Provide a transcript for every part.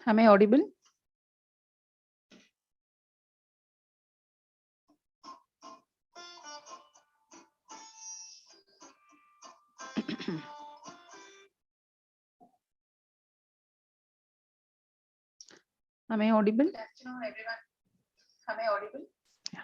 Am I audible? Am I audible? Good afternoon, everyone. Am I audible? Yeah.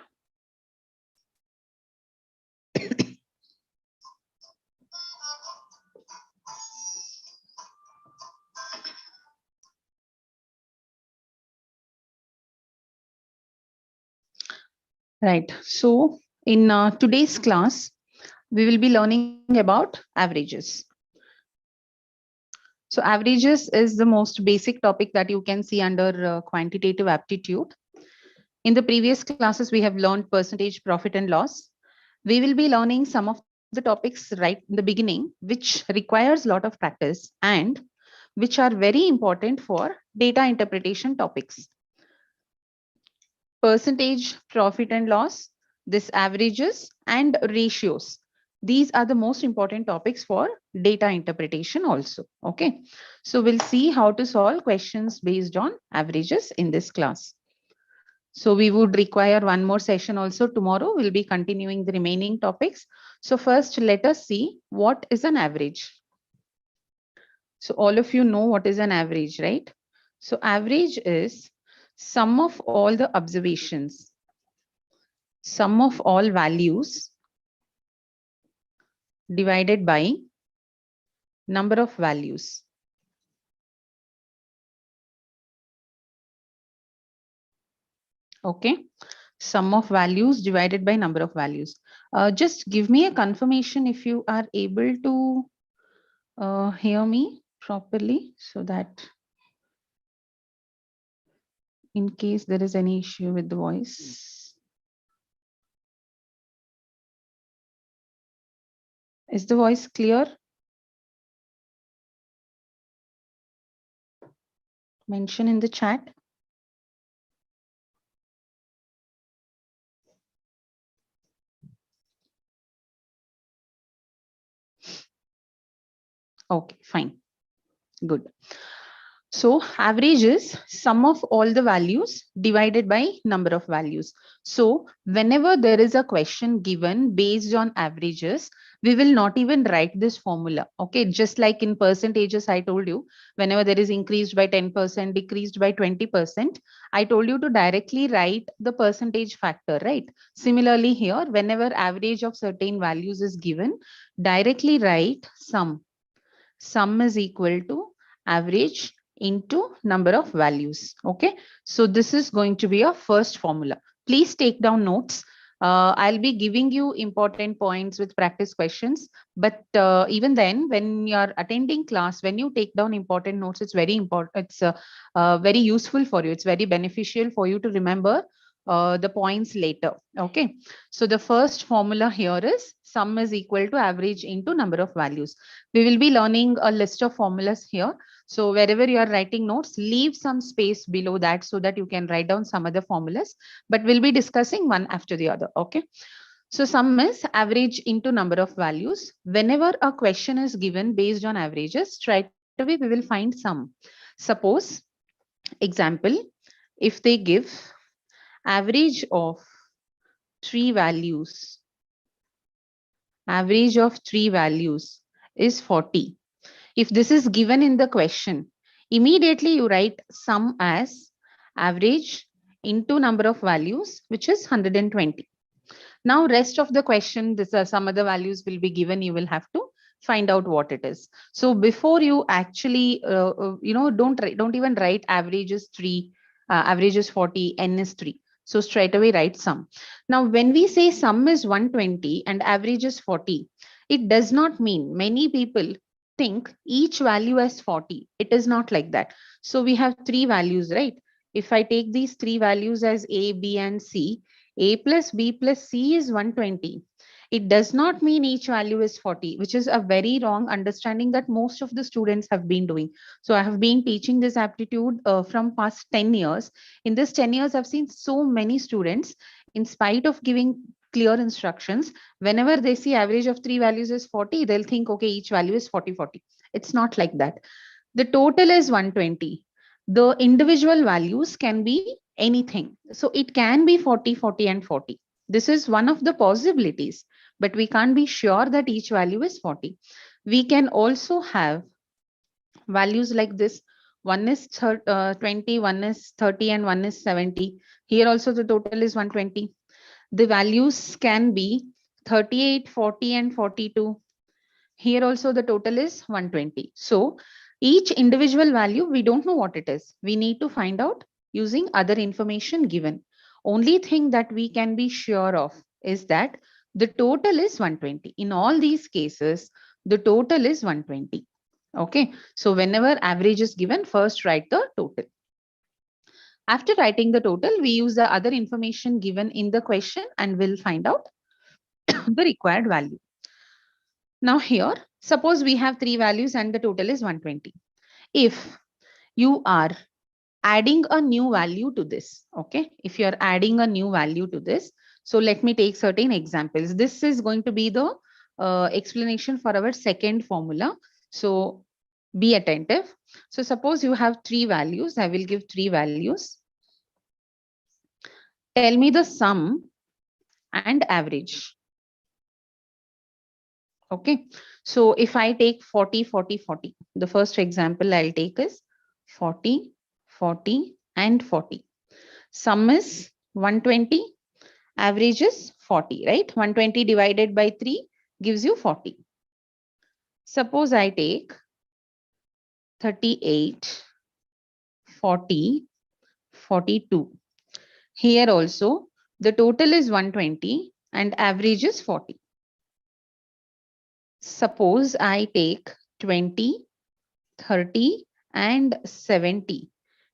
Right. So in today's class, we will be learning about averages. So averages is the most basic topic that you can see under quantitative aptitude. In the previous classes, we have learned percentage, profit and loss. We will be learning some of the topics right in the beginning, which requires a lot of practice and which are very important for data interpretation topics. Percentage, profit and loss, this averages and ratios. These are the most important topics for data interpretation also. Okay. So we'll see how to solve questions based on averages in this class. So we would require one more session also tomorrow. We'll be continuing the remaining topics. So first, let us see what is an average. So all of you know what is an average, right? So average is sum of all the observations, sum of all values divided by number of values. Okay. Sum of values divided by number of values. Just give me a confirmation if you are able to hear me properly, so that in case there is any issue with the voice. Is the voice clear? Mention in the chat. Okay, fine. Good. So average is sum of all the values divided by number of values. So whenever there is a question given based on averages, we will not even write this formula. Okay, just like in percentages, I told you, whenever there is increased by 10%, decreased by 20%, I told you to directly write the percentage factor, right? Similarly here, whenever average of certain values is given, directly write sum. Sum is equal to average into number of values. Okay, so this is going to be a first formula. Please take down notes. I'll be giving you important points with practice questions, but even then, when you're attending class, when you take down important notes, it's very important. It's very useful for you. It's very beneficial for you to remember the points later. Okay, so the first formula here is sum is equal to average into number of values. We will be learning a list of formulas here. So wherever you are writing notes, leave some space below that so that you can write down some other formulas, but we'll be discussing one after the other. Okay. So sum is average into number of values. Whenever a question is given based on averages, straight away we will find sum. Suppose, example, if they give average of three values, average of three values is 40. If this is given in the question, immediately you write sum as average into number of values, which is 120. Now rest of the question, this some other values will be given. You will have to find out what it is. So before you actually, don't even write average is 3, average is 40, n is 3. So straight away write sum. Now when we say sum is 120 and average is 40, it does not mean, many people think each value as 40. It is not like that. So we have three values, right? If I take these three values as A, B and C, A plus B plus C is 120. It does not mean each value is 40, which is a very wrong understanding that most of the students have been doing. So I have been teaching this aptitude from past 10 years. In this 10 years, I've seen so many students, in spite of giving clear instructions, whenever they see average of three values is 40, they'll think, okay, each value is 40, 40. It's not like that. The total is 120. The individual values can be anything. So it can be 40, 40, and 40. This is one of the possibilities, but we can't be sure that each value is 40. We can also have values like this. One is 20, one is 30, and one is 70. Here also the total is 120. The values can be 38, 40, and 42. Here also the total is 120. So each individual value, we don't know what it is. We need to find out using other information given. Only thing that we can be sure of is that the total is 120. In all these cases, the total is 120. Okay. So whenever average is given, first write the total. After writing the total, we use the other information given in the question and we'll find out the required value. Now here, suppose we have three values and the total is 120. If you are adding a new value to this, okay, if you're adding a new value to this, so let me take certain examples. This is going to be the explanation for our second formula. So be attentive. So suppose you have three values. I will give three values. Tell me the sum and average. Okay, so if I take 40, 40, 40, the first example I'll take is 40, 40, and 40. Sum is 120, average is 40, right? 120 divided by 3 gives you 40. Suppose I take 38, 40, 42. Here also the total is 120 and average is 40. Suppose I take 20, 30, and 70.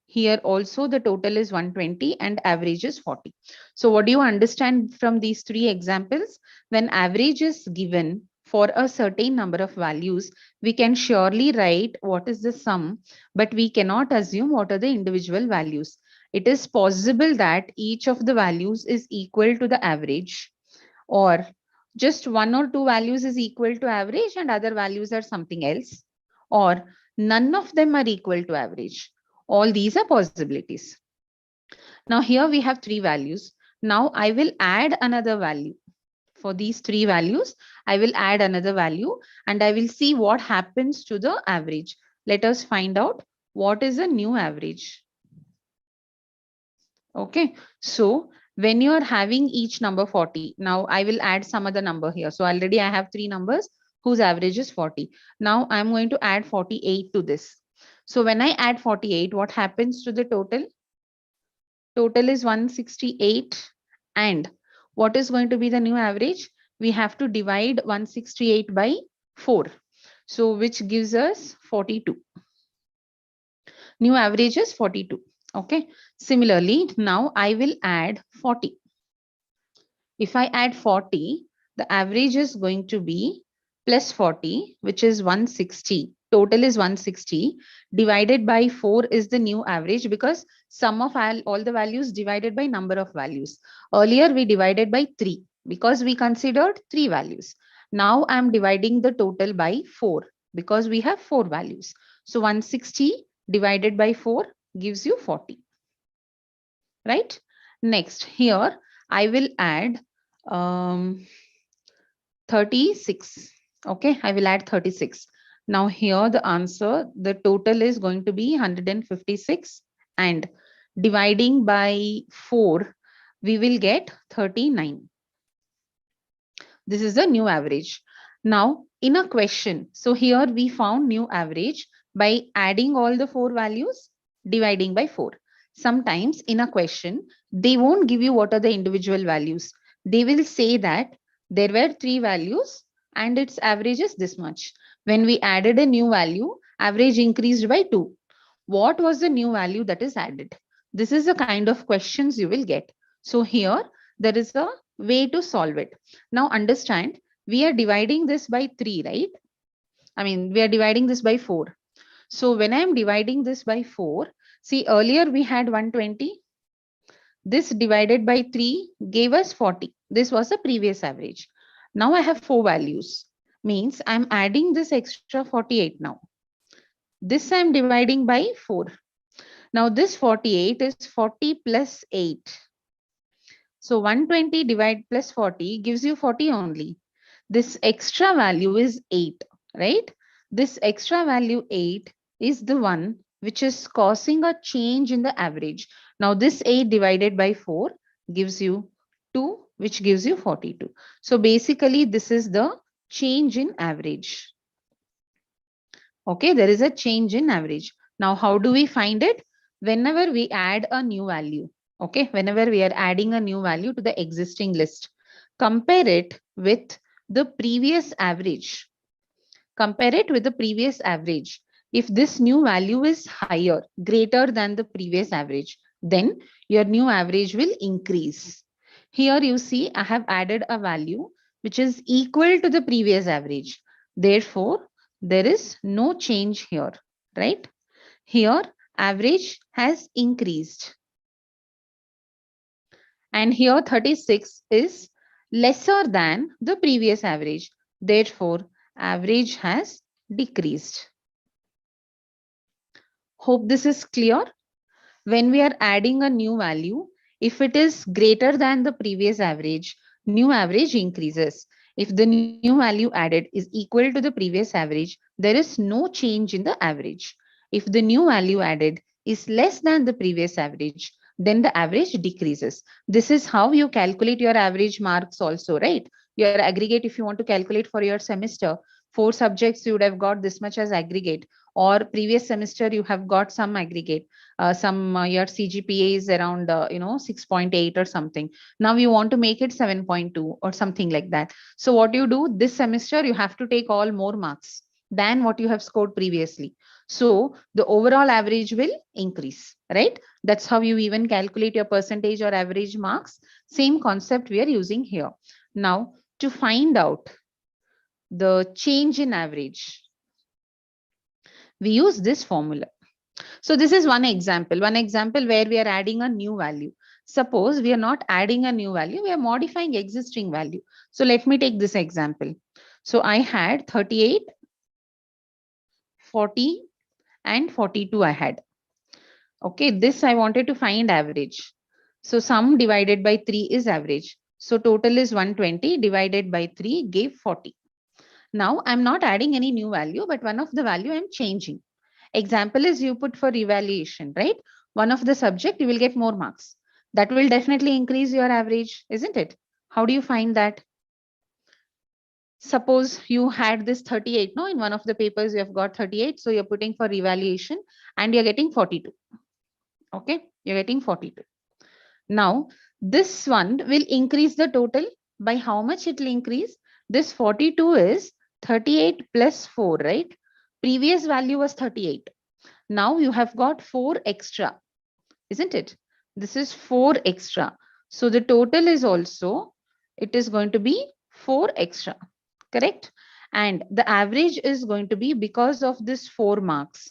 Here also the total is 120 and average is 40. So what do you understand from these three examples? When average is given for a certain number of values, we can surely write what is the sum, but we cannot assume what are the individual values. It is possible that each of the values is equal to the average, or just one or two values is equal to average and other values are something else, or none of them are equal to average. All these are possibilities. Now here we have three values. Now I will add another value. For these three values, I will add another value and I will see what happens to the average. Let us find out what is a new average. Okay, so when you are having each number 40, now I will add some other number here. So already I have three numbers whose average is 40. Now I'm going to add 48 to this. So when I add 48, what happens to the total? Total is 168. And what is going to be the new average? We have to divide 168 by 4. So which gives us 42. New average is 42. Okay. Similarly, now I will add 40. If I add 40, the average is going to be plus 40, which is 160. Total is 160 divided by 4 is the new average, because sum of all the values divided by number of values. Earlier we divided by 3 because we considered 3 values. Now I'm dividing the total by 4 because we have 4 values. So 160 divided by 4 gives you 40. Right? Next, here I will add 36. Okay, I will add 36. Now here the answer, the total is going to be 156, and dividing by 4, we will get 39. This is the new average. Now in a question, so here we found new average by adding all the 4 values, dividing by 4. Sometimes in a question, they won't give you what are the individual values. They will say that there were 3 values and its average is this much. When we added a new value, average increased by 2. What was the new value that is added? This is the kind of questions you will get. So here there is a way to solve it. Now understand, we are dividing this by 3, right? I mean, we are dividing this by 4. So when I am dividing this by 4, see earlier we had 120. This divided by 3 gave us 40. This was the previous average. Now I have 4 values. Means I'm adding this extra 48 now. This I'm dividing by 4. Now this 48 is 40 plus 8. So 120 divided plus 40 gives you 40 only. This extra value is 8, right? This extra value 8 is the one which is causing a change in the average. Now this 8 divided by 4 gives you 2, which gives you 42. So basically this is the change in average. Okay, there is a change in average. Now, how do we find it? Whenever we add a new value, okay, whenever we are adding a new value to the existing list, compare it with the previous average. Compare it with the previous average. If this new value is higher, greater than the previous average, then your new average will increase. Here you see I have added a value which is equal to the previous average. Therefore, there is no change here, right? Here average has increased. And here 36 is lesser than the previous average. Therefore, average has decreased. Hope this is clear. When we are adding a new value, if it is greater than the previous average, new average increases. If the new value added is equal to the previous average, there is no change in the average. If the new value added is less than the previous average, then the average decreases. This is how you calculate your average marks also, right? Your aggregate, if you want to calculate for your semester, 4 subjects, you would have got this much as aggregate, or previous semester you have got some aggregate. Your CGPA is around 6.8 or something. Now you want to make it 7.2 or something like that. So what you do this semester, you have to take all more marks than what you have scored previously. So the overall average will increase, right? That's how you even calculate your percentage or average marks. Same concept we are using here. Now to find out the change in average, we use this formula. So this is one example where we are adding a new value. Suppose we are not adding a new value, we are modifying existing value. So let me take this example. So I had 38, 40 and 42 I had. Okay, this I wanted to find average. So sum divided by 3 is average. So total is 120 divided by 3 gave 40. Now I'm not adding any new value, but one of the value I'm changing. Example is you put for evaluation, right? One of the subject, you will get more marks. That will definitely increase your average, isn't it? How do you find that? Suppose you had this 38, no? In one of the papers, you have got 38. So you're putting for evaluation and you're getting 42. Okay, you're getting 42. Now, this one will increase the total. By how much it will increase? This 42 is 38 plus 4, right? Previous value was 38. Now you have got 4 extra, isn't it? This is 4 extra. So the total is also, it is going to be 4 extra, correct? And the average is going to be, because of this 4 marks,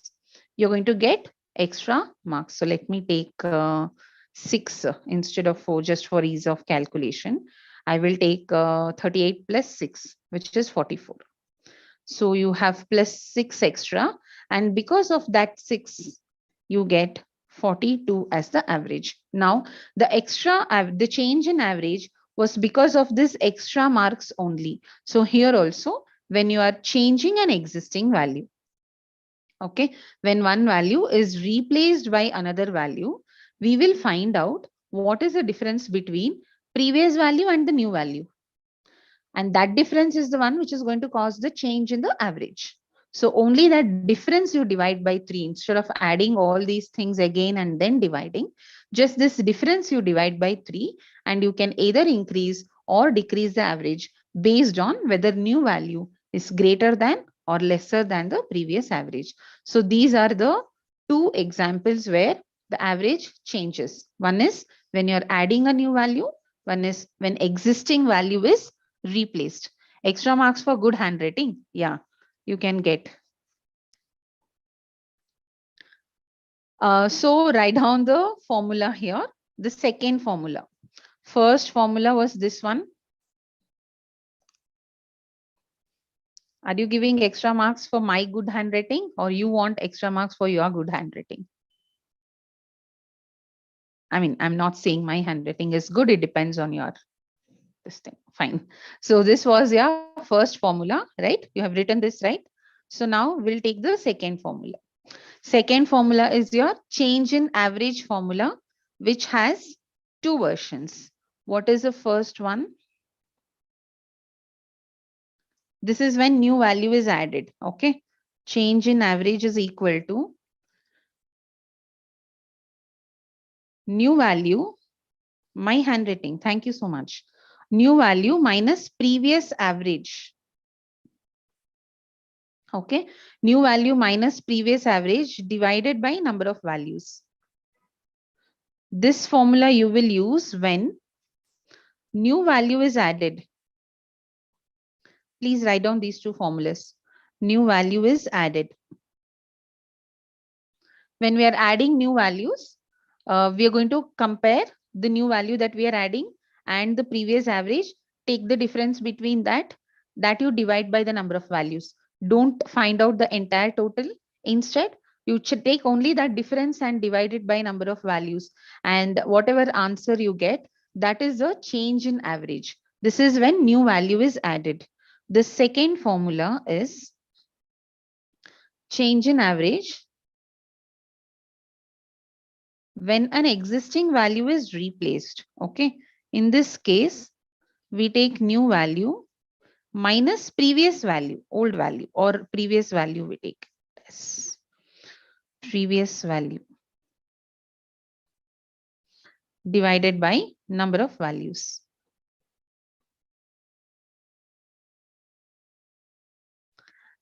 you're going to get extra marks. So let me take 6 instead of 4, just for ease of calculation. I will take 38 plus 6, which is 44. So you have plus 6 extra, and because of that 6, you get 42 as the average. Now, the change in average was because of this extra marks only. So here also, when you are changing an existing value, okay, when one value is replaced by another value, we will find out what is the difference between previous value and the new value. And that difference is the one which is going to cause the change in the average. So only that difference you divide by 3 instead of adding all these things again and then dividing. Just this difference you divide by 3, and you can either increase or decrease the average based on whether new value is greater than or lesser than the previous average. So these are the 2 examples where the average changes. One is when you're adding a new value. One is when existing value is replaced. Extra marks for good handwriting. Yeah, you can get. So write down the formula here. The second formula. First formula was this one. Are you giving extra marks for my good handwriting, or you want extra marks for your good handwriting? I mean, I'm not saying my handwriting is good. It depends on your this thing. Fine. So this was your first formula, right? You have written this, right? So now we'll take the second formula. Second formula is your change in average formula, which has two versions. What is the first one? This is when new value is added. Okay. Change in average is equal to new value, my handwriting. Thank you so much. New value minus previous average. Okay. New value minus previous average divided by number of values. This formula you will use when new value is added. Please write down these two formulas. New value is added. When we are adding new values, we are going to compare the new value that we are adding and the previous average. Take the difference between that you divide by the number of values. Don't find out the entire total. Instead, you should take only that difference and divide it by number of values. And whatever answer you get, that is the change in average. This is when new value is added. The second formula is change in average when an existing value is replaced. Okay. In this case, we take new value minus previous value, old value, or previous value we take. Yes. Previous value divided by number of values.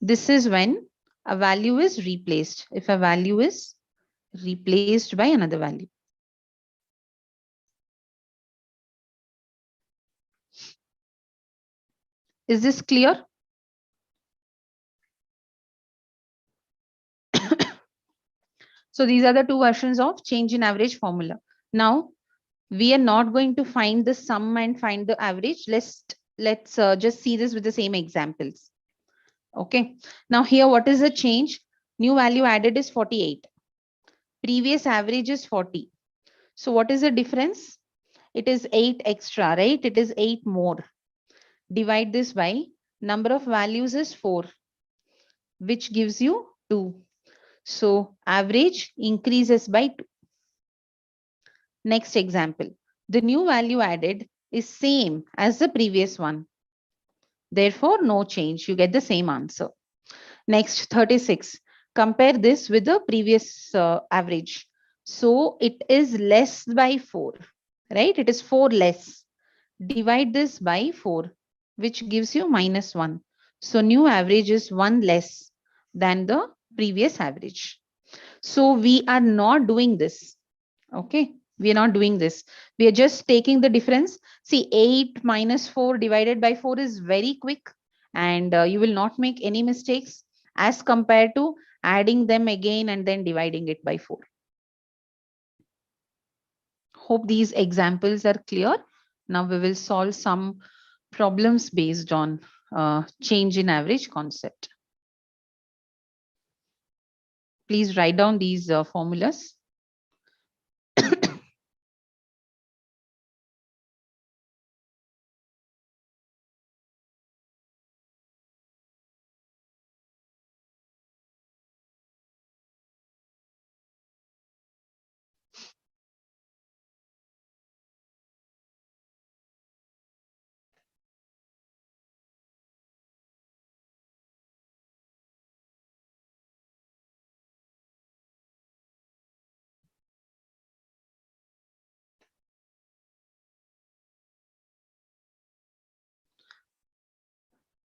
This is when a value is replaced. If a value is replaced by another value. Is this clear? So these are the two versions of change in average formula. Now we are not going to find the sum and find the average. Let's just see this with the same examples. Okay. Now here, what is the change? New value added is 48. Previous average is 40. So what is the difference? It is 8 extra, right? It is 8 more. Divide this by number of values is 4, which gives you 2. So average increases by 2. Next example. The new value added is same as the previous one. Therefore, no change. You get the same answer. Next, 36. Compare this with the previous average. So it is less by 4, right? It is 4 less. Divide this by 4, which gives you minus 1. So new average is 1 less than the previous average. So we are not doing this. Okay. We are not doing this. We are just taking the difference. See, 8 minus 4 divided by 4 is very quick, and you will not make any mistakes as compared to adding them again and then dividing it by 4. Hope these examples are clear. Now we will solve some problems based on change in average concept. Please write down these formulas.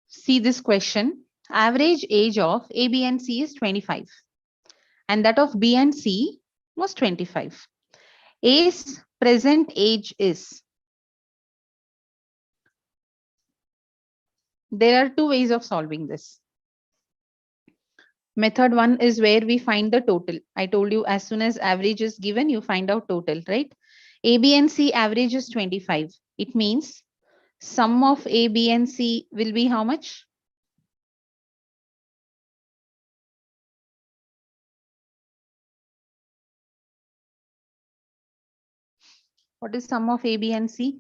See this question. Average age of A, B, and C is 25, and that of B and C was 25. A's present age is. There are two ways of solving this. Method 1 is where we find the total. I told you as soon as average is given, you find out total, right? A, B, and C average is 25. It means sum of A, B, and C will be how much? What is sum of A, B, and C?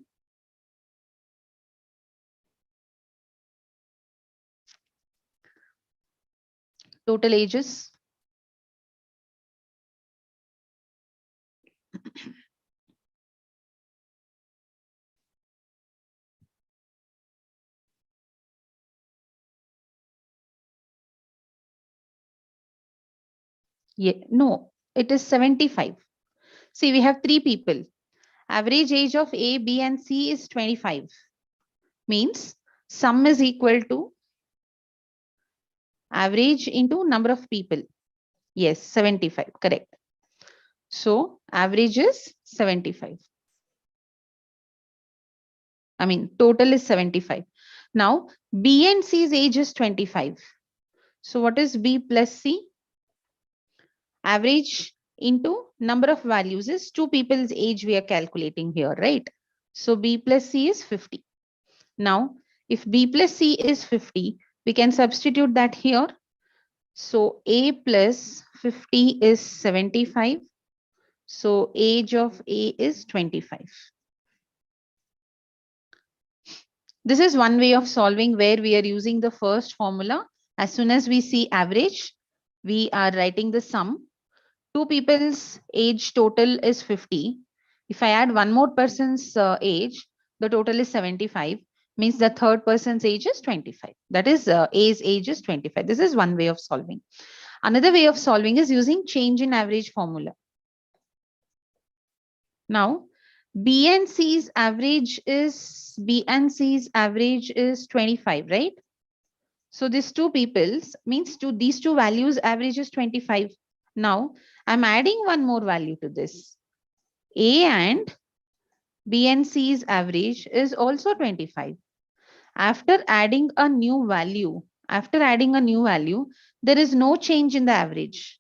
Total ages. Yeah, no, it is 75. See, we have three people. Average age of A, B, and C is 25. Means sum is equal to average into number of people. Yes, 75. Correct. So average is 75. I mean, total is 75. Now, B and C's age is 25. So what is B plus C? Average into number of values is two people's age we are calculating here, right? So B plus C is 50. Now, if B plus C is 50, we can substitute that here. So A plus 50 is 75. So age of A is 25. This is one way of solving where we are using the first formula. As soon as we see average, we are writing the sum. Two people's age total is 50. If I add one more person's age, the total is 75. Means the third person's age is 25. That is A's age is 25. This is one way of solving. Another way of solving is using change in average formula. Now, B and C's average is 25, right? So these two people's means these two values average is 25. Now I'm adding one more value to this. A and B and C's average is also 25. After adding a new value, there is no change in the average.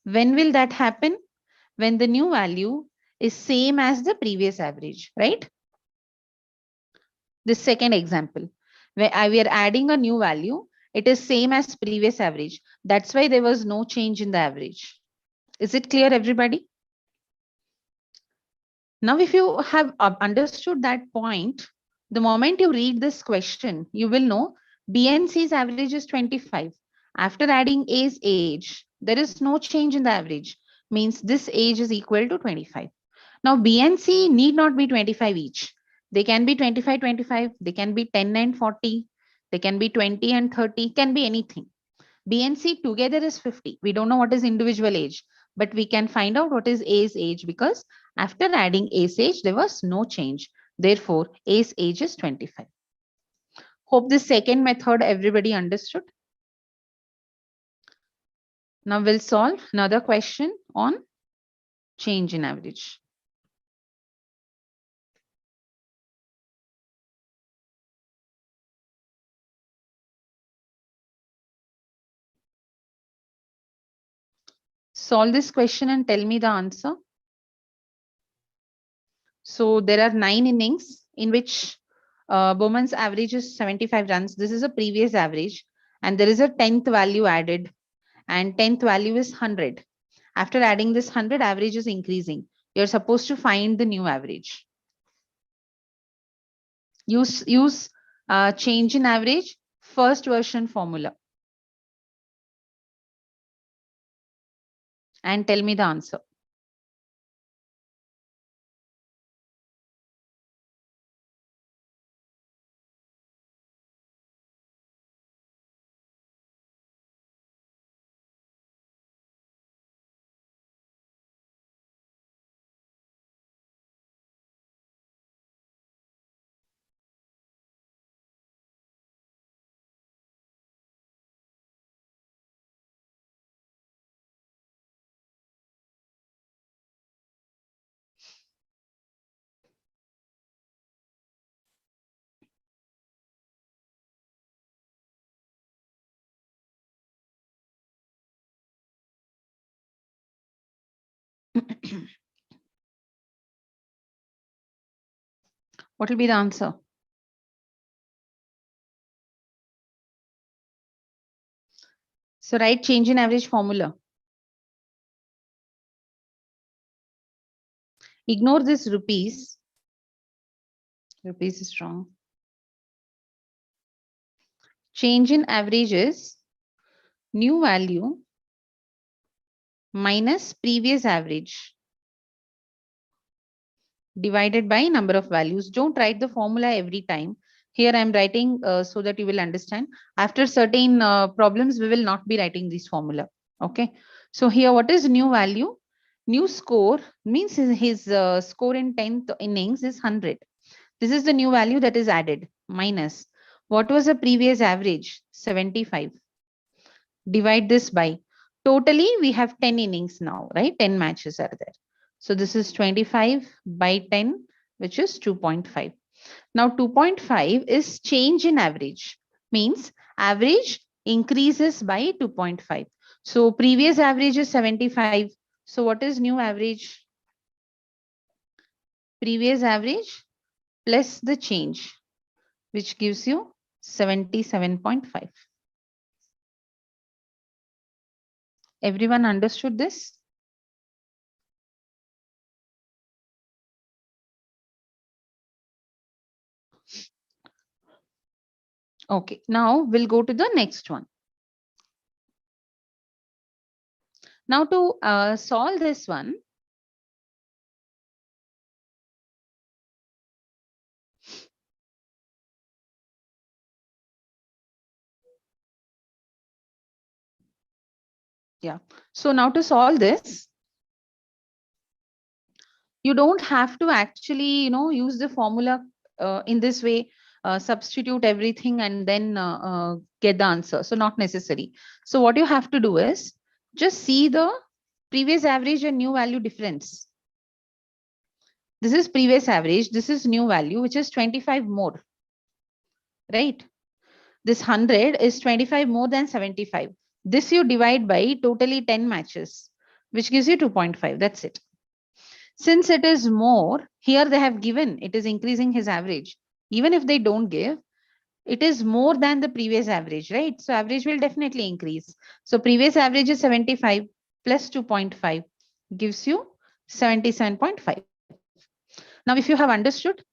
When will that happen? When the new value is same as the previous average, right? This second example, where we are adding a new value, it is same as previous average. That's why there was no change in the average. Is it clear, everybody? Now, if you have understood that point, the moment you read this question, you will know B and C's average is 25. After adding A's age, there is no change in the average. Means this age is equal to 25. Now, B and C need not be 25 each. They can be 25, 25. They can be 10 and 40. They can be 20 and 30. Can be anything. B and C together is 50. We don't know what is individual age, but we can find out what is A's age because after adding A's age, there was no change. Therefore, A's age is 25. Hope this second method everybody understood. Now we'll solve another question on change in average. Solve this question and tell me the answer. So there are 9 innings in which Bowman's average is 75 runs. This is a previous average and there is a 10th value added and 10th value is 100. After adding this 100, average is increasing. You're supposed to find the new average. Use change in average first version formula and tell me the answer. What will be the answer? So write change in average formula. Ignore this rupees. Your piece is wrong. Change in averages, new value minus previous average divided by number of values. Don't write the formula every time. Here I am writing so that you will understand. After certain problems, we will not be writing this formula. Okay. So here, what is new value? New score means his score in 10th innings is 100. This is the new value that is added minus. What was the previous average? 75. Divide this by. Totally, we have 10 innings now, right? 10 matches are there. So this is 25 by 10, which is 2.5. Now 2.5 is change in average, means average increases by 2.5. So previous average is 75. So what is new average? Previous average plus the change, which gives you 77.5. Everyone understood this? Okay, now we'll go to the next one. Now to solve this one, yeah. So now to solve this, you don't have to actually, use the formula in this way, substitute everything and then get the answer. So not necessary. So what you have to do is just see the previous average and new value difference. This is previous average. This is new value, which is 25 more, right? This 100 is 25 more than 75. This you divide by totally 10 matches, which gives you 2.5. That's it. Since it is more, here they have given, it is increasing his average. Even if they don't give, it is more than the previous average, right? So average will definitely increase. So previous average is 75 plus 2.5 gives you 77.5. Now, if you have understood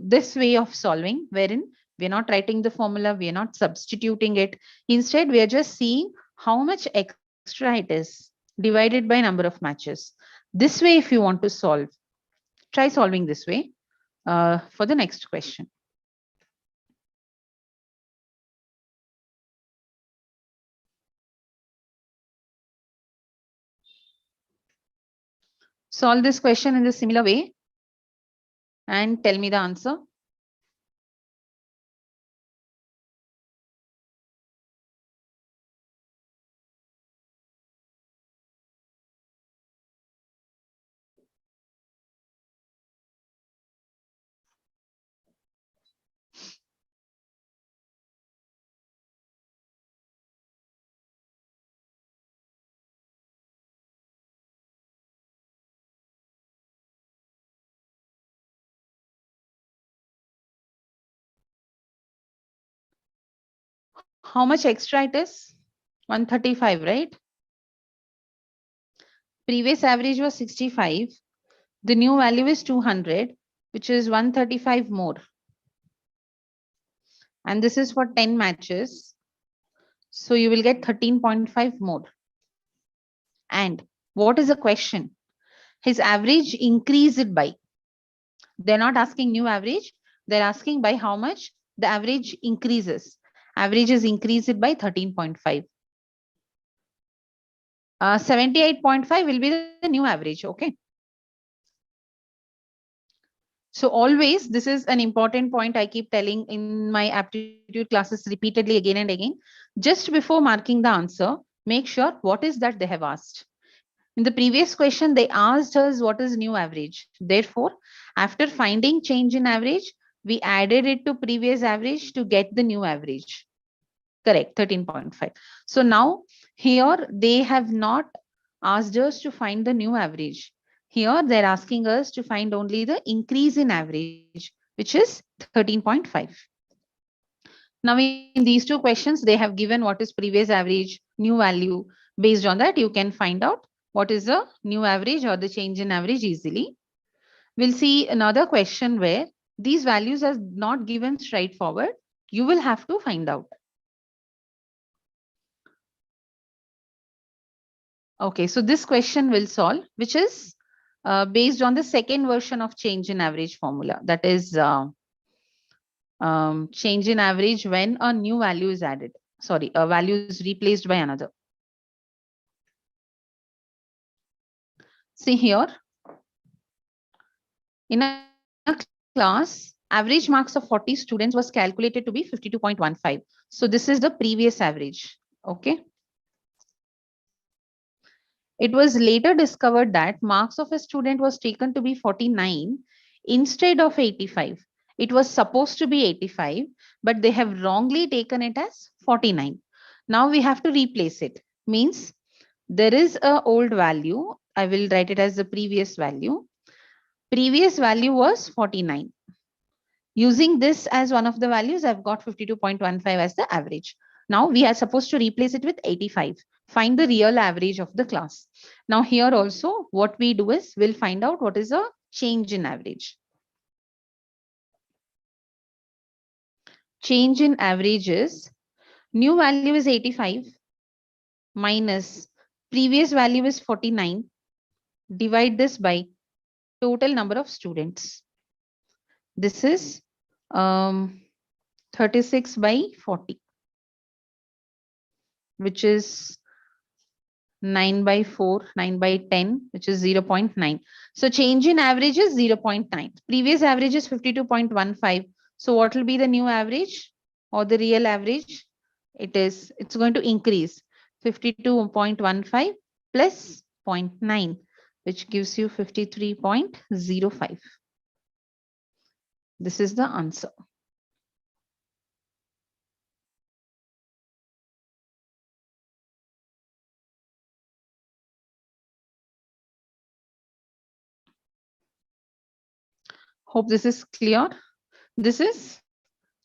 this way of solving, wherein we're not writing the formula, we are not substituting it. Instead, we are just seeing how much extra it is divided by number of matches. This way, if you want to solve, try solving this way for the next question. Solve this question in the similar way and tell me the answer. How much extra it is? 135, right? Previous average was 65. The new value is 200, which is 135 more. And this is for 10 matches. So you will get 13.5 more. And what is the question? His average increased by. They're not asking new average. They're asking by how much the average increases. Average is increased by 13.5. 78.5 will be the new average. Okay. So always, this is an important point I keep telling in my aptitude classes repeatedly again and again. Just before marking the answer, make sure what is that they have asked. In the previous question, they asked us what is new average. Therefore, after finding change in average, we added it to previous average to get the new average. Correct, 13.5. So now here they have not asked us to find the new average. Here they're asking us to find only the increase in average, which is 13.5. Now in these two questions, they have given what is previous average, new value. Based on that, you can find out what is the new average or the change in average easily. We'll see another question where These values are not given straightforward. You will have to find out. Okay, so this question will solve, which is based on the second version of change in average formula. That is change in average when a new value is added. Sorry, a value is replaced by another. See here, in a class, average marks of 40 students was calculated to be 52.15. So this is the previous average. Okay. It was later discovered that marks of a student was taken to be 49 instead of 85. It was supposed to be 85, but they have wrongly taken it as 49. Now we have to replace it. Means there is a old value. I will write it as the previous value. Previous value was 49. Using this as one of the values, I've got 52.15 as the average. Now we are supposed to replace it with 85. Find the real average of the class. Now here also what we do is we'll find out what is a change in average. Change in average is new value is 85 minus previous value is 49. Divide this by total number of students. This is 36 by 40, which is 9 by 4, 9 by 10, which is 0.9. So change in average is 0.9. Previous average is 52.15. So what will be the new average or the real average? It's going to increase 52.15 plus 0.9, which gives you 53.05. This is the answer. Hope this is clear. This is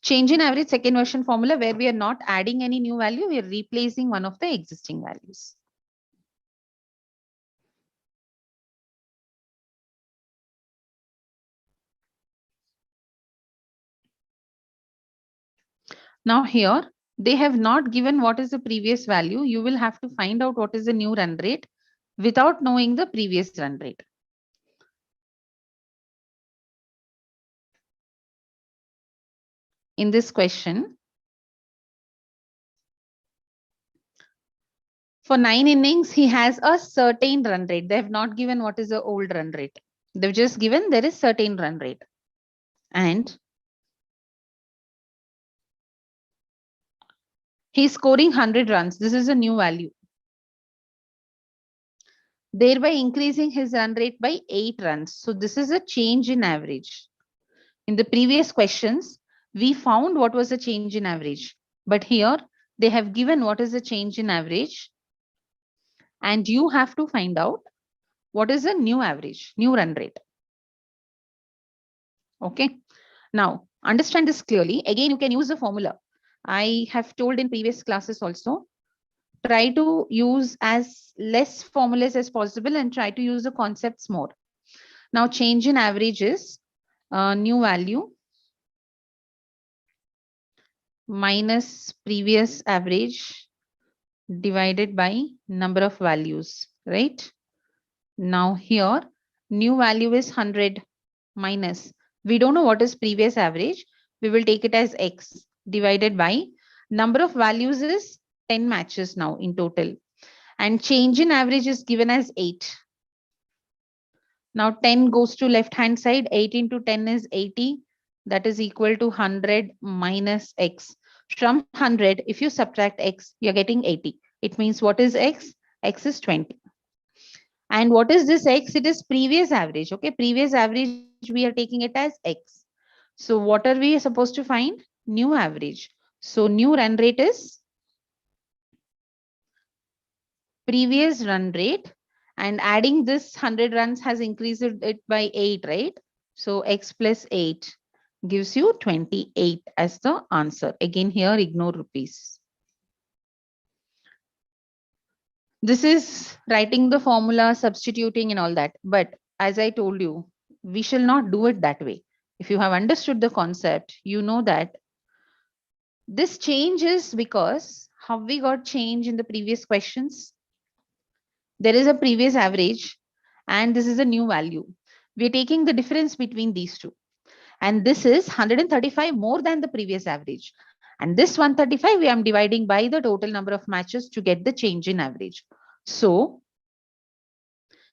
change in average second version formula where we are not adding any new value. We are replacing one of the existing values. Now here, they have not given what is the previous value. You will have to find out what is the new run rate without knowing the previous run rate. In this question, for 9 innings, he has a certain run rate. They have not given what is the old run rate. They've just given there is certain run rate. And he's scoring 100 runs. This is a new value. Thereby increasing his run rate by 8 runs. So this is a change in average. In the previous questions, we found what was the change in average. But here, they have given what is the change in average. And you have to find out what is the new average, new run rate. Okay. Now, understand this clearly. Again, you can use the formula. I have told in previous classes also, try to use as less formulas as possible and try to use the concepts more. Now, change in average is new value minus previous average divided by number of values, right? Now here, new value is 100 minus, we don't know what is previous average. We will take it as X divided by number of values is 10 matches now in total. And change in average is given as 8. Now 10 goes to left hand side, 8 into 10 is 80. That is equal to 100 minus X. From 100, if you subtract X, you're getting 80. It means what is X? X is 20. And what is this X? It is previous average. Okay, previous average, we are taking it as X. So what are we supposed to find? New average. So new run rate is previous run rate, and adding this 100 runs has increased it by 8, right? So X plus 8 gives you 28 as the answer. Again, here ignore rupees. This is writing the formula, substituting and all that. But as I told you, we shall not do it that way. If you have understood the concept, you know that this change is because how we got change in the previous questions. There is a previous average and this is a new value. We're taking the difference between these two. And this is 135 more than the previous average. And this 135, we am dividing by the total number of matches to get the change in average. So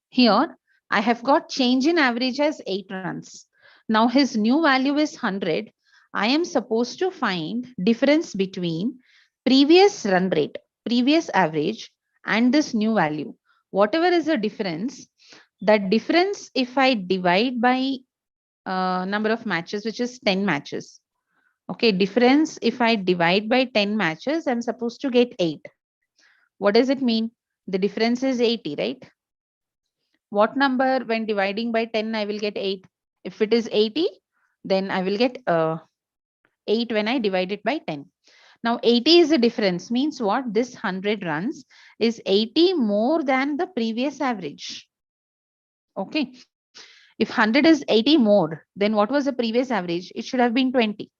here I have got change in average as 8 runs. Now his new value is 100. I am supposed to find difference between previous run rate, previous average and this new value. Whatever is the difference, that difference if I divide by number of matches, which is 10 matches. Okay, difference if I divide by 10 matches, I'm supposed to get 8. What does it mean? The difference is 80, right? What number when dividing by 10, I will get 8? If it is 80, then I will get 8 when I divide it by 10. Now 80 is the difference, means what? This 100 runs is 80 more than the previous average. Okay. If 100 is 80 more, then what was the previous average? It should have been 20.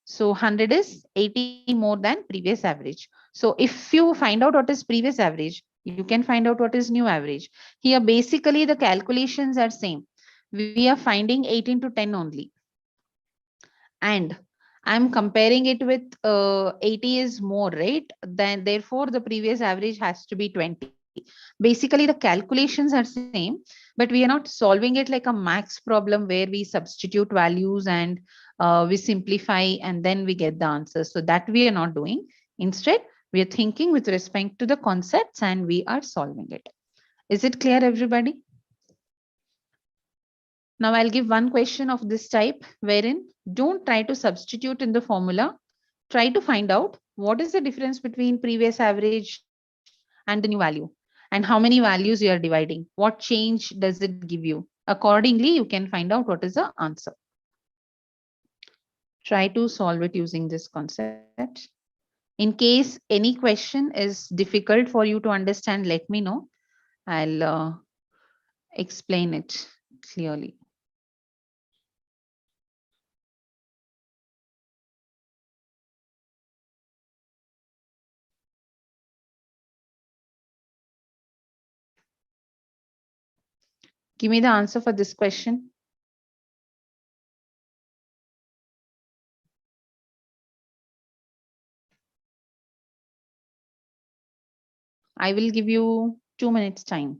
So 100 is 80 more than previous average. So if you find out what is previous average, you can find out what is new average. Here, basically the calculations are same. We are finding 8 into 10 only. And I'm comparing it with 80 is more, right? Then therefore the previous average has to be 20. Basically the calculations are same, but we are not solving it like a max problem where we substitute values and we simplify and then we get the answer. So that we are not doing. Instead, we are thinking with respect to the concepts and we are solving it. Is it clear, everybody? Now I'll give one question of this type wherein don't try to substitute in the formula. Try to find out what is the difference between previous average and the new value and how many values you are dividing. What change does it give you? Accordingly, you can find out what is the answer. Try to solve it using this concept. In case any question is difficult for you to understand, let me know. I'll explain it clearly. Give me the answer for this question. I will give you 2 minutes time.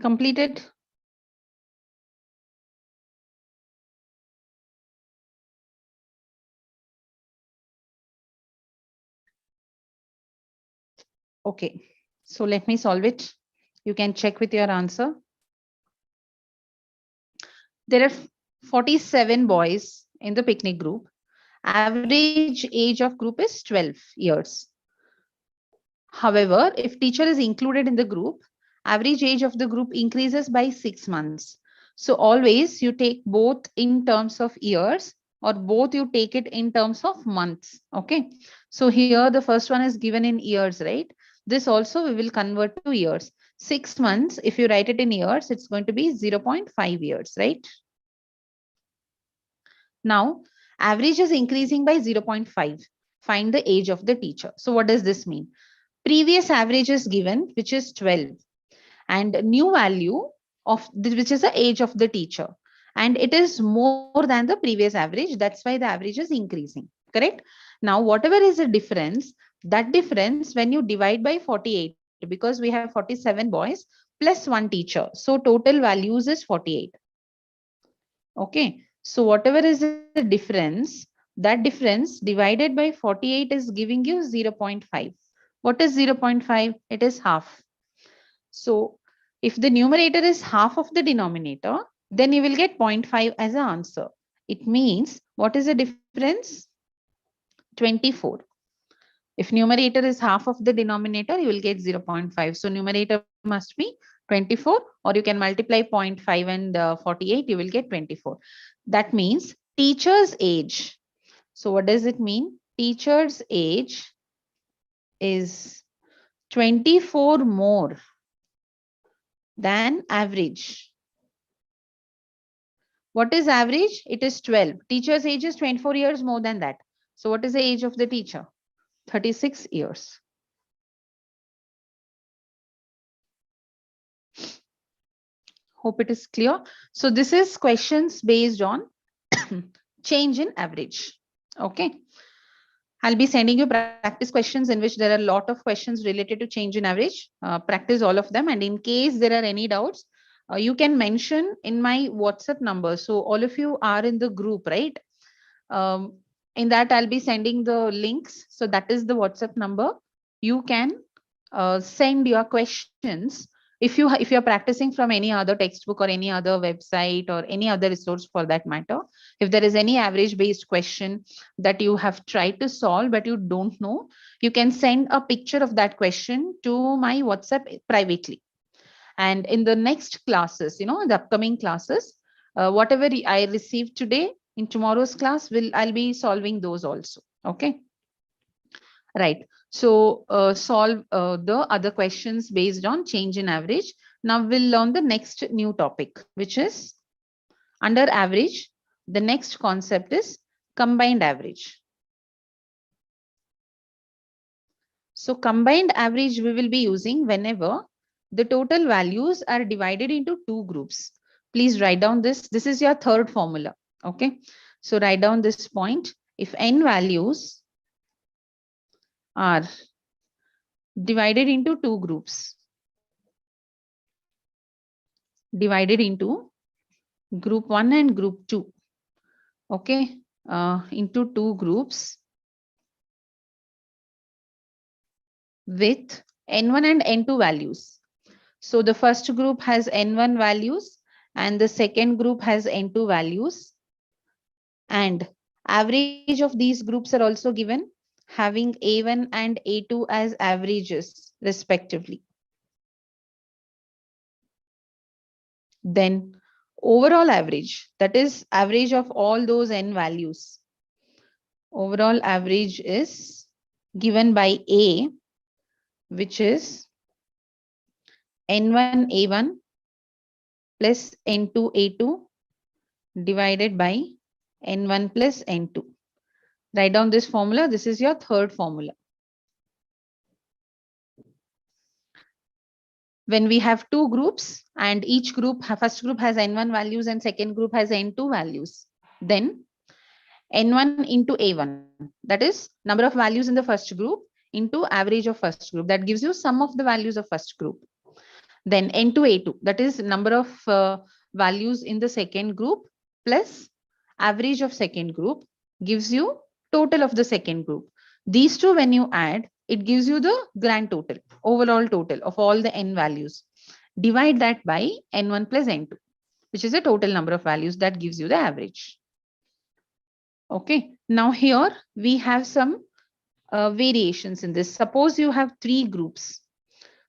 Completed? Okay. So let me solve it. You can check with your answer. There are 47 boys in the picnic group. Average age of group is 12 years. However, if teacher is included in the group, average age of the group increases by 6 months. So always you take both in terms of years or both you take it in terms of months. Okay. So here the first one is given in years, right? This also we will convert to years. 6 months, if you write it in years, it's going to be 0.5 years, right? Now, average is increasing by 0.5. Find the age of the teacher. So what does this mean? Previous average is given, which is 12, and new value of which is the age of the teacher, and it is more than the previous average. That's why the average is increasing. Correct? Now, whatever is the difference, that difference when you divide by 48, because we have 47 boys plus one teacher, so total values is 48. Okay, so whatever is the difference, that difference divided by 48 is giving you 0.5. What is 0.5? It is half. So if the numerator is half of the denominator, then you will get 0.5 as an answer. It means what is the difference? 24. If numerator is half of the denominator, you will get 0.5. So numerator must be 24, or you can multiply 0.5 and 48, you will get 24. That means teacher's age. So what does it mean? Teacher's age is 24 more than average. What is average? It is 12. Teacher's age is 24 years more than that. So what is the age of the teacher? 36 years. Hope it is clear. So this is questions based on change in average. Okay. I'll be sending you practice questions in which there are a lot of questions related to change in average. Practice all of them. And in case there are any doubts, you can mention in my WhatsApp number. So all of you are in the group, right? In that I'll be sending the links. So that is the WhatsApp number. You can send your questions. If you're practicing from any other textbook or any other website or any other resource for that matter, if there is any average based question that you have tried to solve but you don't know, you can send a picture of that question to my WhatsApp privately. And in the next classes, the upcoming classes, whatever I received today, in tomorrow's class I'll be solving those also. Okay. Right. So solve the other questions based on change in average. Now we'll learn the next new topic, which is under average. The next concept is combined average. So combined average we will be using whenever the total values are divided into two groups. Please write down this. This is your third formula. Okay. So write down this point. If n values are divided into two groups, divided into group 1 and group 2. Okay. Into two groups with n1 and n2 values. So the first group has n1 values and the second group has n2 values, and average of these groups are also given, having a1 and a2 as averages respectively. Then overall average, that is average of all those n values. Overall average is given by A, which is n1 a1 plus n2 a2 divided by n1 plus n2. Write down this formula. This is your third formula. When we have two groups and each group, first group has n1 values and second group has n2 values, then n1 into a1, that is number of values in the first group into average of first group, that gives you sum of the values of first group. Then n2 a2, that is number of values in the second group plus average of second group, gives you total of the second group. These two when you add, it gives you the grand total, overall total of all the n values. Divide that by n1 plus n2. which is the total number of values that gives you the average. Okay, now here we have some variations in this. Suppose you have three groups.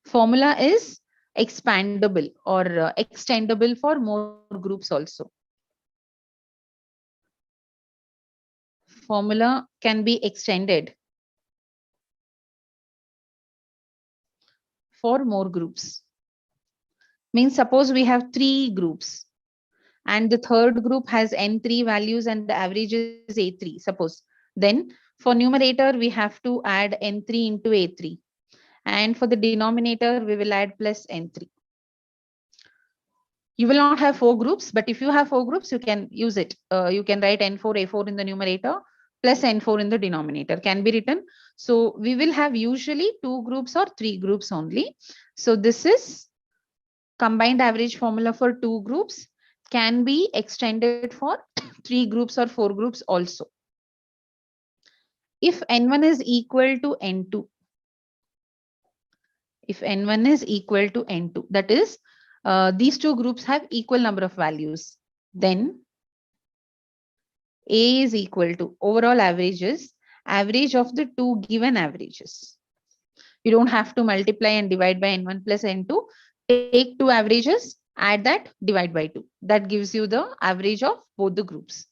Formula is expandable or extendable for more groups also. Formula can be extended for more groups. Means suppose we have three groups and the third group has n3 values and the average is a3, suppose. Then for numerator, we have to add n3 into a3. And for the denominator, we will add plus n3. You will not have four groups, but if you have four groups, you can use it. You can write n4, a4 in the numerator plus n4 in the denominator can be written. So we will have usually two groups or three groups only. So this is combined average formula for two groups, can be extended for three groups or four groups also. If n1 is equal to n2, if n1 is equal to n2, that is, these two groups have equal number of values, then A is equal to overall averages, average of the two given averages. You don't have to multiply and divide by n1 plus n2. Take two averages, add that, divide by 2. That gives you the average of both the groups.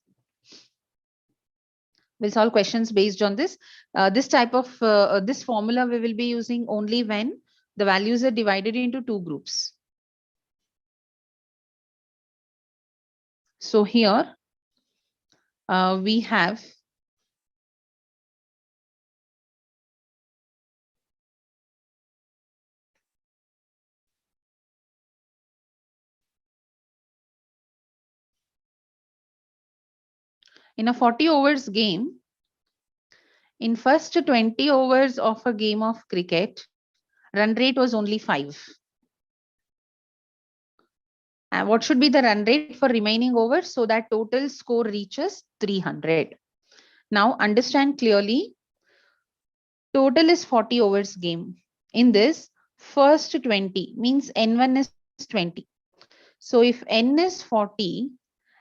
We'll solve questions based on this. This type of this formula we will be using only when the values are divided into two groups. So here we have in a 40 overs game, in first 20 overs of a game of cricket, run rate was only 5. And what should be the run rate for remaining overs so that total score reaches 300? Now understand clearly, total is 40 overs game. In this, first 20 means n1 is 20. So if n is 40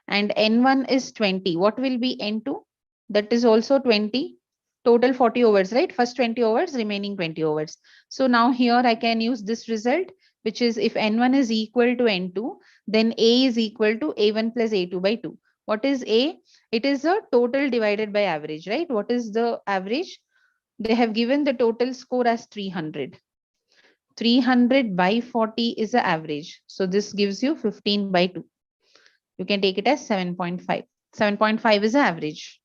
and n1 is 20, what will be n2? That is also 20. Total 40 overs, right? First 20 overs, remaining 20 overs. So now here I can use this result, which is if n1 is equal to n2, then A is equal to a1 plus a2 by 2. What is A? It is the total divided by average, right? What is the average? They have given the total score as 300. 300 by 40 is the average. So this gives you 15 by 2. You can take it as 7.5. 7.5 is the average.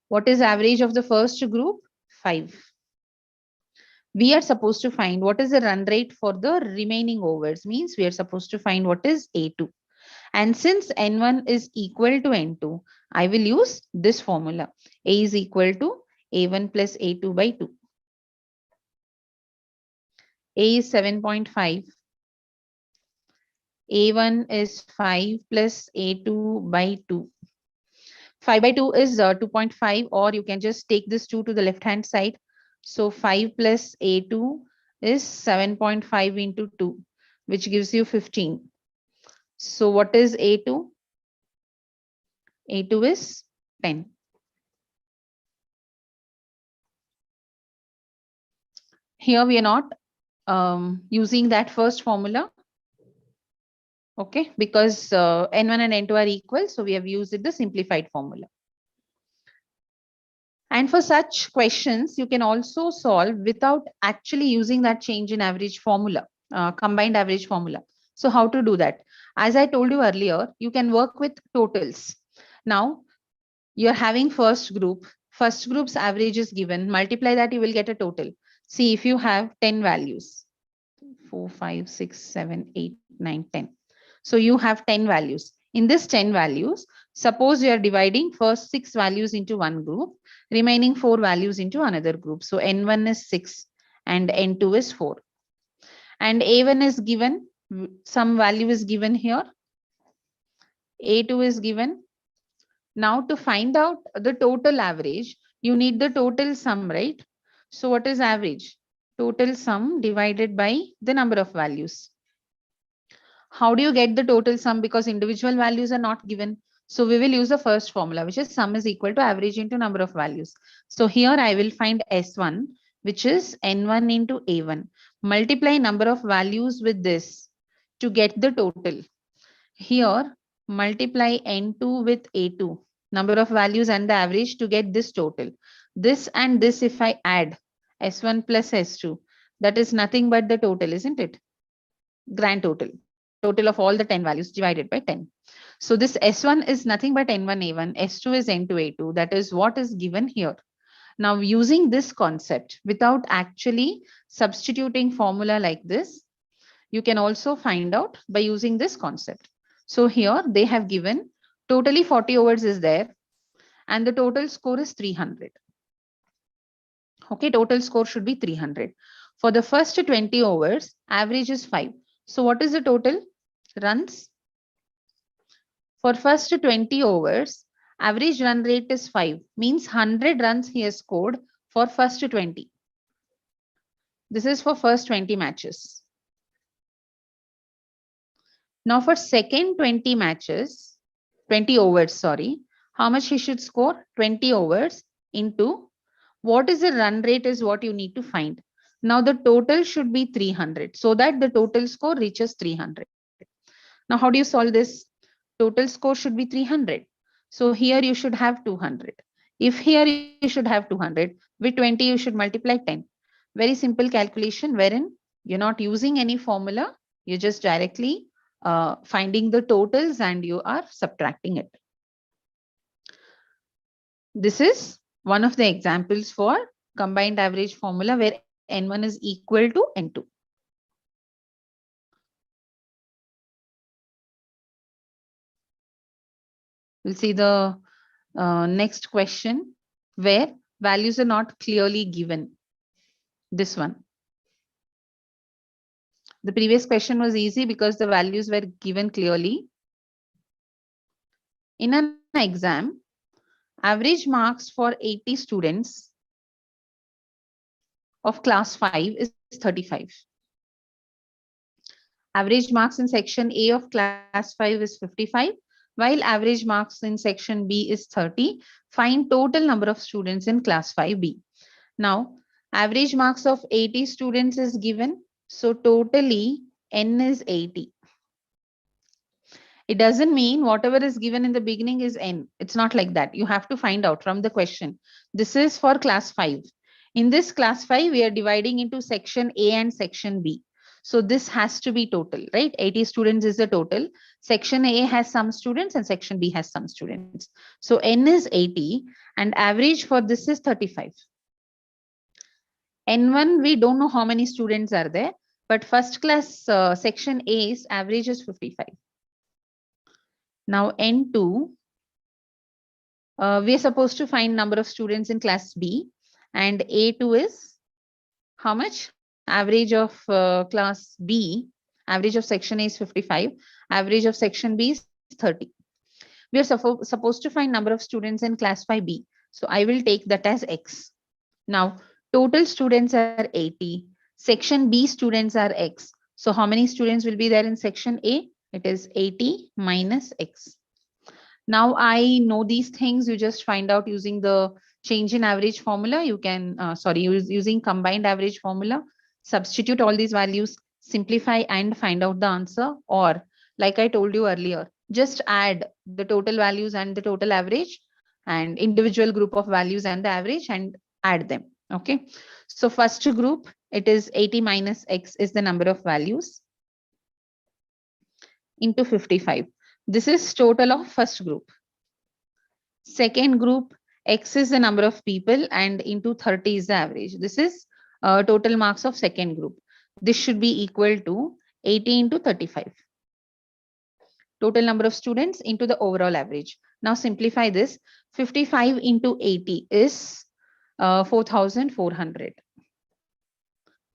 What is average of the first group? 5. We are supposed to find what is the run rate for the remaining overs. Means we are supposed to find what is A2. And since N1 is equal to N2, I will use this formula. A is equal to A1 plus A2 by 2. A is 7.5. A1 is 5 plus A2 by 2. 5 by 2 is 2.5, or you can just take this 2 to the left hand side. So 5 plus A2 is 7.5 into 2, which gives you 15. So what is A2? A2 is 10. Here we are not using that first formula. Okay, because N1 and N2 are equal, so we have used the simplified formula. And for such questions, you can also solve without actually using that change in average formula, combined average formula. So how to do that? As I told you earlier, you can work with totals. Now, you're having first group's average is given, multiply that, you will get a total. See, if you have 10 values, 4, 5, 6, 7, 8, 9, 10. So you have 10 values. In this 10 values, suppose you are dividing first 6 values into one group, remaining 4 values into another group. So N1 is 6 and N2 is 4. And A1 is given, some value is given here. A2 is given. Now to find out the total average, you need the total sum, right? So what is average? Total sum divided by the number of values. How do you get the total sum? Because individual values are not given. So we will use the first formula, which is sum is equal to average into number of values. So here I will find S1, which is N1 into A1. Multiply number of values with this to get the total. Here, multiply N2 with A2, number of values and the average to get this total. This and this, if I add S1 plus S2, that is nothing but the total, isn't it? Grand total of all the 10 values divided by 10. So this S1 is nothing but N1 A1, S2 is N2 A2. That is what is given here. Now using this concept without actually substituting formula like this, you can also find out by using this concept. So here they have given totally 40 overs is there and the total score is 300. Okay, total score should be 300. For the first 20 overs, average is 5. So what is the total runs? For first 20 overs, average run rate is 5, means 100 runs he has scored for first 20. This is for first 20 matches. Now for second 20 matches, 20 overs, sorry, how much he should score? 20 overs into what is the run rate is what you need to find. Now the total should be 300 so that the total score reaches 300. Now how do you solve this? Total score should be 300. So here you should have 200. If here you should have 200, with 20 you should multiply 10. Very simple calculation wherein you're not using any formula. You're just directly finding the totals and you are subtracting it. This is one of the examples for combined average formula where N1 is equal to N2. We'll see the next question where values are not clearly given. This one. The previous question was easy because the values were given clearly. In an exam, average marks for 80 students of class 5 is 35. Average marks in section A of class 5 is 55, while average marks in section B is 30. Find total number of students in class 5B. Now, average marks of 80 students is given. So totally N is 80. It doesn't mean whatever is given in the beginning is N. It's not like that. You have to find out from the question. This is for class 5. In this class 5, we are dividing into section A and section B. So this has to be total, right? 80 students is the total. Section A has some students and section B has some students. So N is 80 and average for this is 35. N1, we don't know how many students are there, but first class section A's average is 55. Now N2, we are supposed to find number of students in class B and A2 is how much? Average of class B, average of section A is 55, average of section B is 30. We are supposed to find number of students in class 5B. So I will take that as X. Now total students are 80, section B students are X. So how many students will be there in section A? It is 80 minus X. Now I know these things, you just find out using the change in average formula. You can, using combined average formula, substitute all these values, simplify and find out the answer. Or like I told you earlier, just add the total values and the total average and individual group of values and the average and add them. Okay. So first group, it is 80 minus X is the number of values into 55. This is total of first group. Second group, X is the number of people and into 30 is the average. This is total marks of second group. This should be equal to 80 into 35. Total number of students into the overall average. Now simplify this. 55 into 80 is 4,400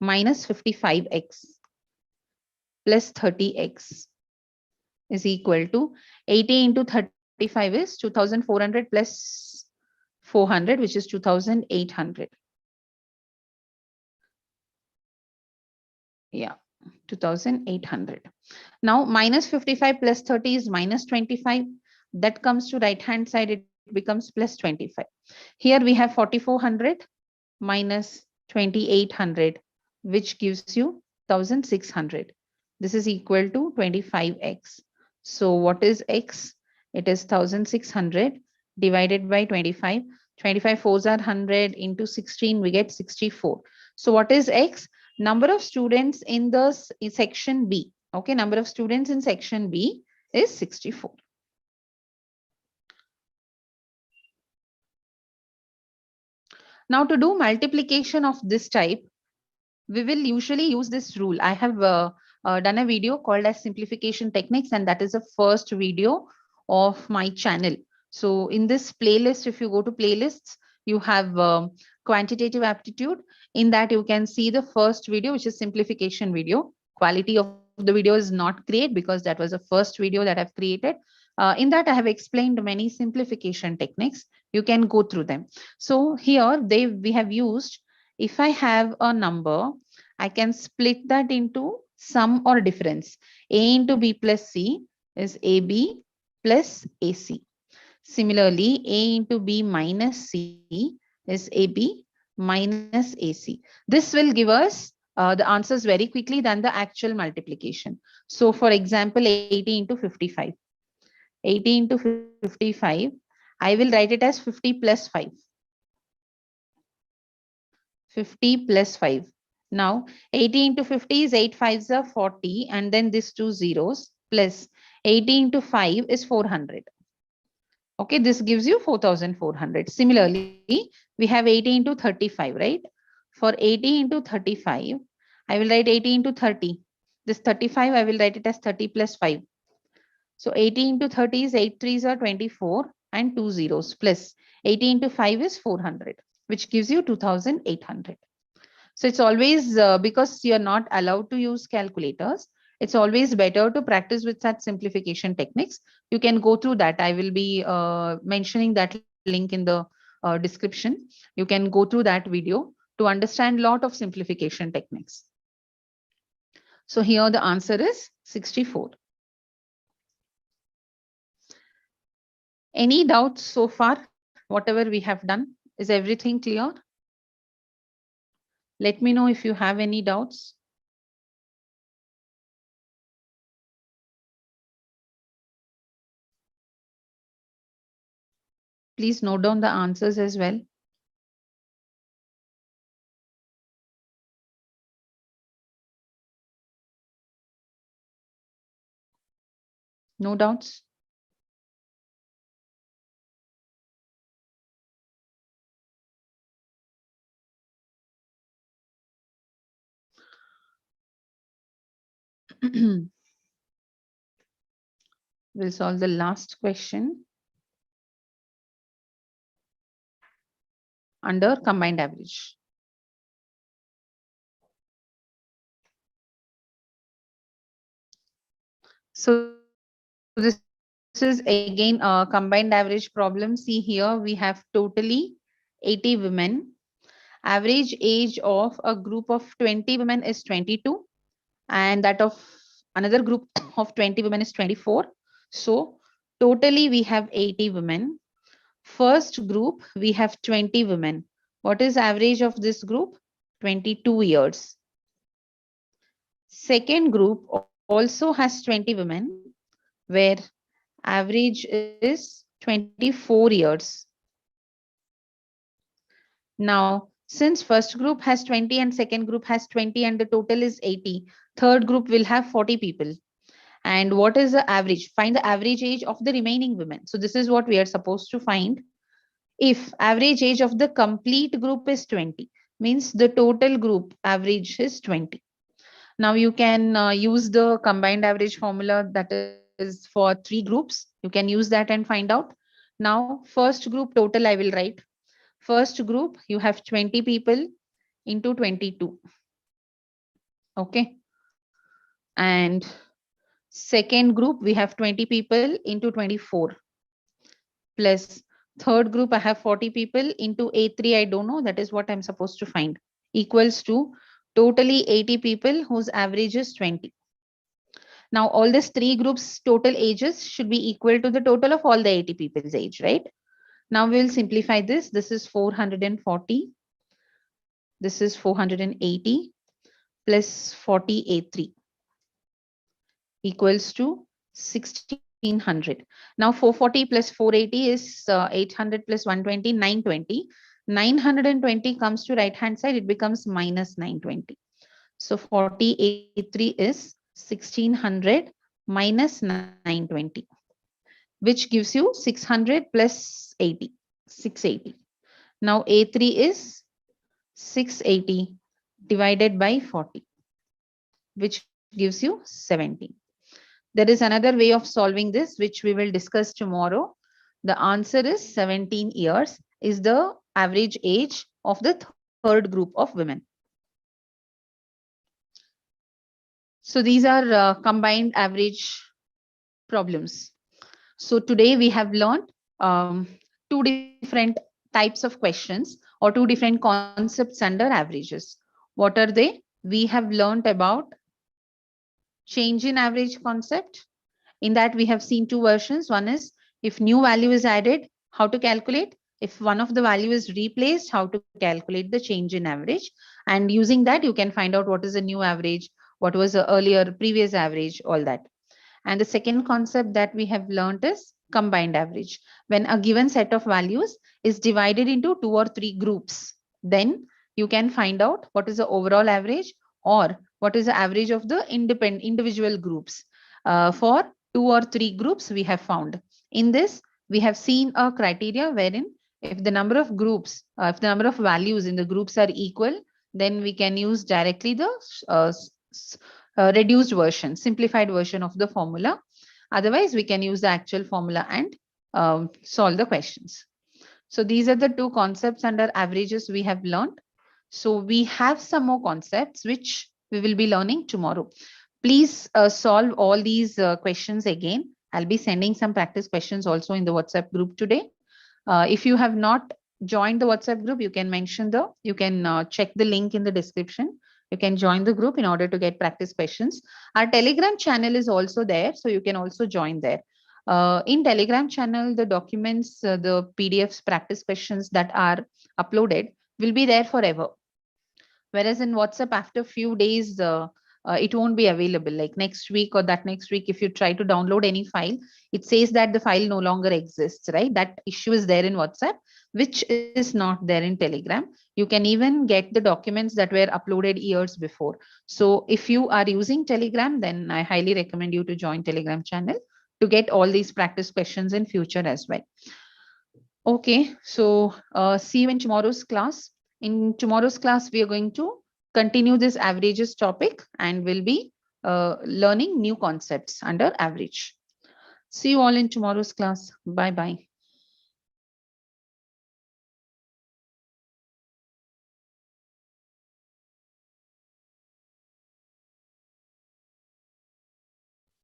minus 55x plus 30x is equal to 80 into 35 is 2,400 plus 400, which is 2,800. Yeah. 2,800. Now minus 55 plus 30 is minus 25. That comes to right hand side, it becomes plus 25. Here we have 4,400 minus 2,800, which gives you 1,600. This is equal to 25x. So what is x? It is 1,600 divided by 25. 25 fours are 100 into 16, we get 64. So what is x? Number of students in the section B. Okay, number of students in section B is 64. Now to do multiplication of this type, we will usually use this rule. I have done a video called as simplification techniques, and that is the first video of my channel. So in this playlist, if you go to playlists, you have quantitative aptitude. In that you can see the first video, which is simplification video. Quality of the video is not great because that was the first video that I've created. In that I have explained many simplification techniques. You can go through them. So here we have used, if I have a number, I can split that into sum or difference. A into B plus C is AB plus AC. Similarly, A into B minus C is AB minus AC. This will give us the answers very quickly than the actual multiplication. So for example, 80 into 55. 80 into 55, I will write it as 50 plus 5. 50 plus 5. Now 80 into 50 is 8 fives are 40, and then these two zeros plus 80 into 5 is 400. Okay, this gives you 4,400. Similarly, we have 80 into 35, right? For 80 into 35, I will write 80 into 30. This 35, I will write it as 30 plus 5. So 80 into 30 is 8 threes are 24 and 2 zeros plus 80 into 5 is 400, which gives you 2,800. So it's always, because you're not allowed to use calculators, it's always better to practice with such simplification techniques. You can go through that. I will be mentioning that link in the description. You can go through that video to understand a lot of simplification techniques. So here the answer is 64. Any doubts so far? Whatever we have done, is everything clear? Let me know if you have any doubts. Please note down the answers as well. No doubts? We'll solve the last question under combined average. So this is again a combined average problem. See here, we have totally 80 women. Average age of a group of 20 women is 22, and that of another group of 20 women is 24. So totally we have 80 women. First group, we have 20 women. What is average of this group? 22 years. Second group also has 20 women, where average is 24 years. Now, since first group has 20 and second group has 20 and the total is 80, third group will have 40 people. And what is the average? Find the average age of the remaining women. So this is what we are supposed to find. If average age of the complete group is 20, means the total group average is 20. Now you can use the combined average formula, that is for 3 groups. You can use that and find out. Now first group total I will write. First group, you have 20 people into 22. Okay. And second group, we have 20 people into 24. Plus third group, I have 40 people into A3. I don't know. That is what I'm supposed to find. Equals to totally 80 people whose average is 20. Now all these three groups total ages should be equal to the total of all the 80 people's age, right? Now we'll simplify this. This is 440. This is 480 plus 40A3 equals to 1600. Now 440 plus 480 is 800 plus 120, 920. 920 comes to right hand side, it becomes minus 920. So 40A3 is 1600 minus 920, which gives you 600 plus 80, 680. Now A3 is 680 divided by 40, which gives you 17. There is another way of solving this, which we will discuss tomorrow. The answer is 17 years is the average age of the third group of women. So these are combined average problems. So today we have learned two different types of questions or two different concepts under averages. What are they? We have learned about change in average concept. In that we have seen two versions. One is if new value is added, how to calculate. If one of the value is replaced, how to calculate the change in average. And using that, you can find out what is the new average, what was the earlier previous average, all that. And the second concept that we have learned is combined average. When a given set of values is divided into two or three groups, then you can find out what is the overall average or what is the average of the individual groups. For two or three groups we have found. In this, we have seen a criteria wherein if the number of groups, if the number of values in the groups are equal, then we can use directly the reduced version, simplified version of the formula. Otherwise, we can use the actual formula and solve the questions. So these are the two concepts under averages we have learned. So we have some more concepts which we will be learning tomorrow. Please solve all these questions again. I'll be sending some practice questions also in the WhatsApp group today. If you have not joined the WhatsApp group, you can check the link in the description. You can join the group in order to get practice questions. Our Telegram channel is also there, so you can also join there. In Telegram channel, the documents, the PDFs, practice questions that are uploaded will be there forever. Whereas in WhatsApp, after a few days, it won't be available. Like next week or that next week, if you try to download any file, it says that the file no longer exists, right? That issue is there in WhatsApp, which is not there in Telegram. You can even get the documents that were uploaded years before. So if you are using Telegram, then I highly recommend you to join Telegram channel to get all these practice questions in future as well. Okay, so see you in tomorrow's class. In tomorrow's class, we are going to continue this averages topic and we'll be learning new concepts under average. See you all in tomorrow's class. Bye bye.